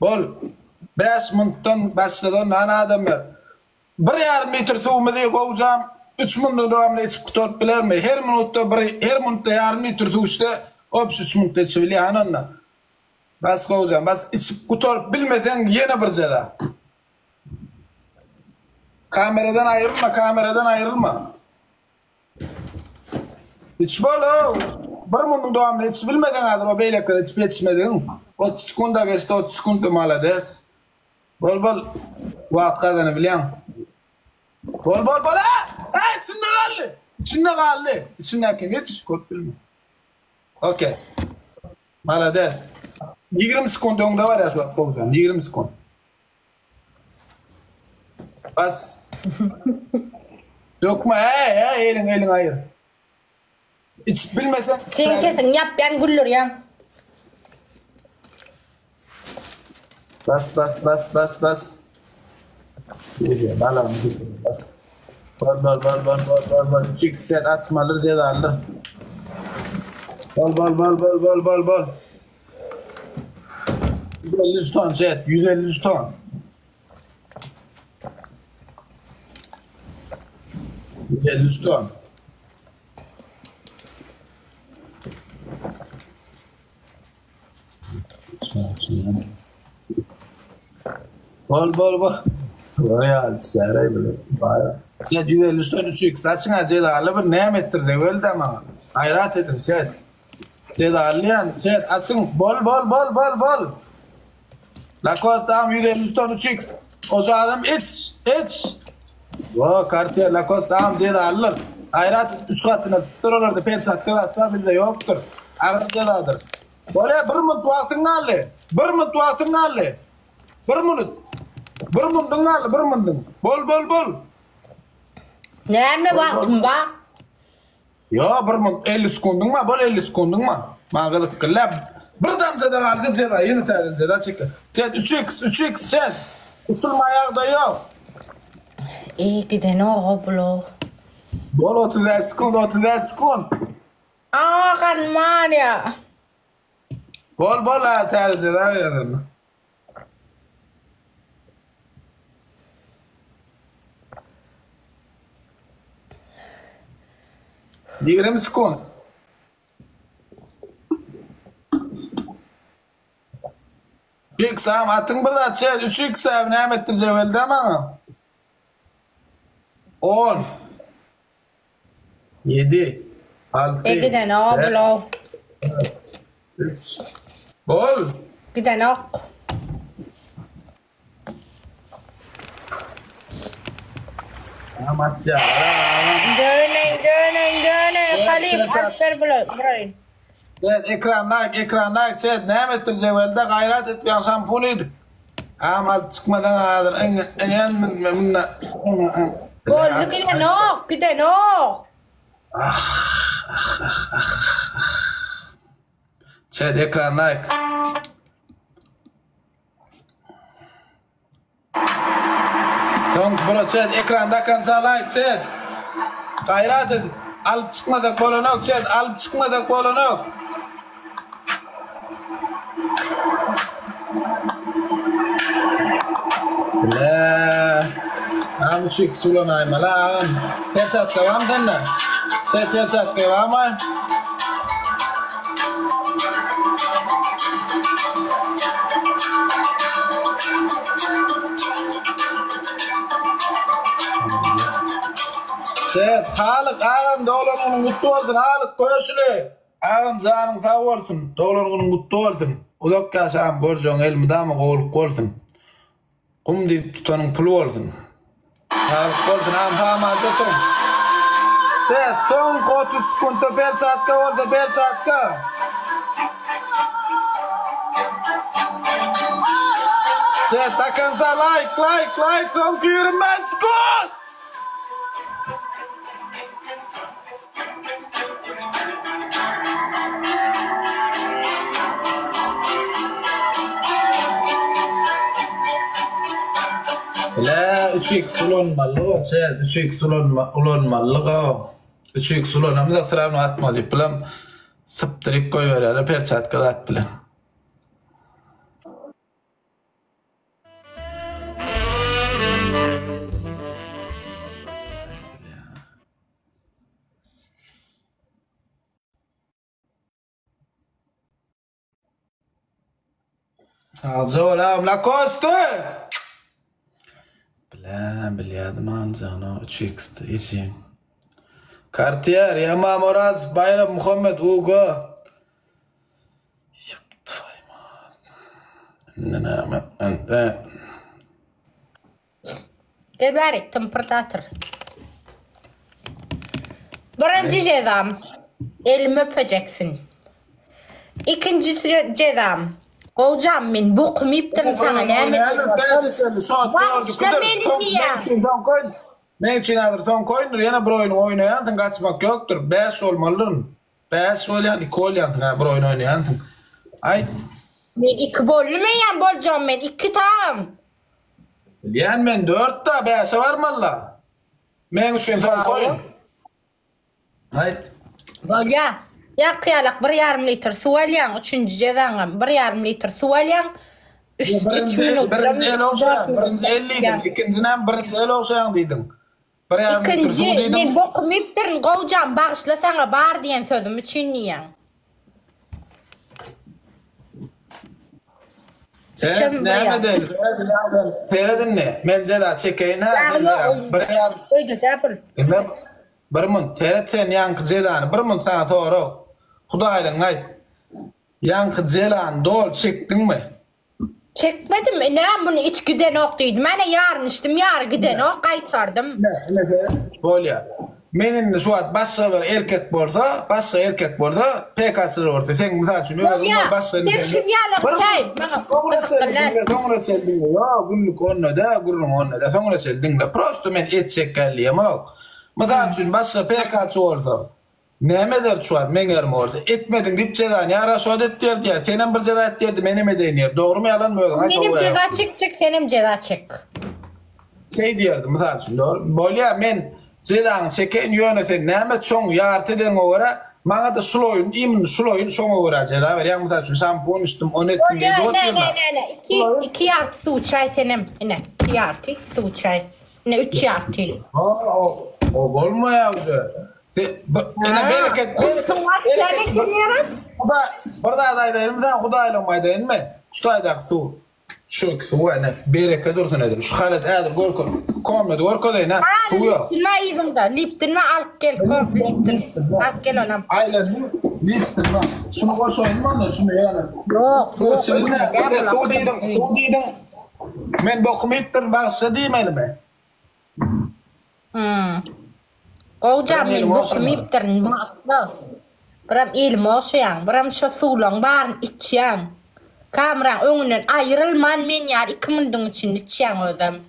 Bol 5 minutdan başladan ana adamlar. 1,5 metr suwumy gowjam 3 minut dowamlı içip tutup bilermi? Her minutda 1,5 metr suwuşda opş 3 minutda içip bilýän bas gowjam, bas içip tutup bilmeden ýene bir jada. Kameradan ayrılma. Hiç bol bir minut dowamlı içip bilmeden hazır o beýlekler içip yetişmedin. 30 sekunda geçti, 30 sekunda malades. Bol wagt kazanyp bilýän. Bol içinde galdy. İçindeki yetiş köp bilme. Okey. Malades. 20 sekund öňde var ya şu wagt 20 sekund. Bas. Dökme elin ayır. Hiç bilmesen. Sen kesin yap ben güllür ya. Bas. Geliyor balam. Bal. Çık set atmalar zedalar. Bal. 150 ton set, 150 ton. 150 ton. Bol. Real şeray bile. Sen 150 ton üçük saçına zedalı bir nemettir zevel de ama. Hayrat edin set. Zedalıyan set açın bol. Lacoste am 150 ton üçük. O adam iç. O Cartier Lacoste am zedalılar. Hayrat 3 katına tuttururlardı. 5 saat kadar tabi de yoktur. Ağır zedadır. Böyle 1 minut vaktin galy. 1 minut vaktin galy. 1 minut. 1 minut galy, 1 minut. Bol. Näme wagtym bar? Yo 1 minut 50 sekundun ma? Bol 50 sekundun ma? Mağılık kılab. Bir damzada vardı ceda, yeni tadın ceda çıktı. Sen 3x sen. Usulmayak da yok. Giden o blo. Bol 30 sekund. Kan man ya. Bol ha tadın ceda veredin. Diğerim sekund. Sam atın bir da çet 3x sam nämetdir jewelde ama 10 7 6 Giden o blo. 3 Bol. Giden ok. Amat ya. Dönen. Halif asker blo. Evet ekran like chat nämetdir jewelde gayrat etmeýän şampunuydy. Amal çıkmadan adır en minna. Bol giden ok. Chat ekran like. Son bro chat ekranda kansa like chat. Gayrat edip alıp çıkmadak bolanok chat alıp çıkmadak bolanok. La am çık sulanay malam. Pesat kavam denna. Chat pesat kavam. Set halık ağam dolanın mutlu olsun halık koyuşulu. Ağam zanın sağ olsun dolanın mutlu olsun. Ulak yaşam göreceğin elmi damı olup olsun. Kum deyip tutanın pulu olsun. Halık olsun ağam sağma tutun. Set son 30 sekunda 1 saatka oldu 1 saatka. Set takansa like son 25 sekund. La 3x ulanmalı, chat 3x ulanmalı. 3x ulanmalı. Sıramını atmadı. Bilam sıptırık koy ver. Per chat kadar bilam. Alacağım Lacoste. Bilyadım alacağım 3x'ti için. Cartier, Yamaha Moraz, Bayram Muhammed, Ugo. Gel bari temperatuр. Birinci cezam. Elimi öpeceksin. İkinci cezam. Kocam men boqmayıptım sana näme? Ne için adır son koyundur yana bir oyunu oynayan kaçmak yoktur. 5 olmalıdır. 5 olayan 2 olayan bir oyun oynayan. Ay. Men 2 bolmayan bolacağım men 2 tam. Yani men 4 da 5'e varmalla. Men üçün son koyun. Ay. Bolya. Ya kıyalak 1,5 litr su alyan. Üçüncü cezanım 1,5 litr su alyan. Birinci el olsayan, birinci 50 idim. İkinciden birinci el olsayan dedim. 1,5 litr su dedim. Men boqmayıptırın kocam bağışlasana bar diyen sözüm üçün niyen. Sen ne medel? Feredin ne? Mence da çekeyim ha. Bir mun teret sen yankı zedan. Bir mun sana soru. Hudaylan ayt. Yankı zedan dol çektin mi? Çekmedim. Ne bunu iç giden okuyordum. Ben yarın içtim. Yarın giden ok kaytardım. Ne bolya. Menin şu an başka bir erkek bolsa, başka erkek bolsa pek asır orta. Sen misal için öyle başka ne? Hepsi yalan çay. Sonra seldin de ya günlük onunla da gururun onunla da sonra seldin de prosto men et çekelliyem yok. Misal için başka pek asır olsa. Näme der şu an men yarım olsa etmedin dip cedan yara şodet derdi ya. Senin bir ceza et derdi menime değinir. Doğru mu yalan mı? Benim ceza çık senin ceza çık. Şey diyerdim misal için doğru. Bolya men cedan çeken yöneten näme çoğun yartıden oğra bana da suloyun, imin suloyun son oğra ceda ver. Yani misal için şampun içtim, on ettim dedi oturma. Ne. 2 yartı su çay senin. Ne? 2 yartı su çay. Ne 3 yartı. O olma ya güzel. Yine bereket. Burada adayda ben Hudayla mayda inme. Ustayda su. Şu su ne? Bereket dursun edir. Şu halet edir gorko. Komedi gorko da ne? Su yok. Liptin mi yiydim da? Liptin mi alıp gel. Liptin. Alıp gel onam. Ayla liptin mi? Şunu koş oynama da şunu yani. Yok. Su silinme. Su dedim. Men bokumayıptır baksa değil mi elime? Kocam men boqmayıptırın baksa. Biram ilmi olsayan. Biram şu sulan barın içyan. Kameran önünden ayrılman men yar 2 minutun içinde içyan özüm.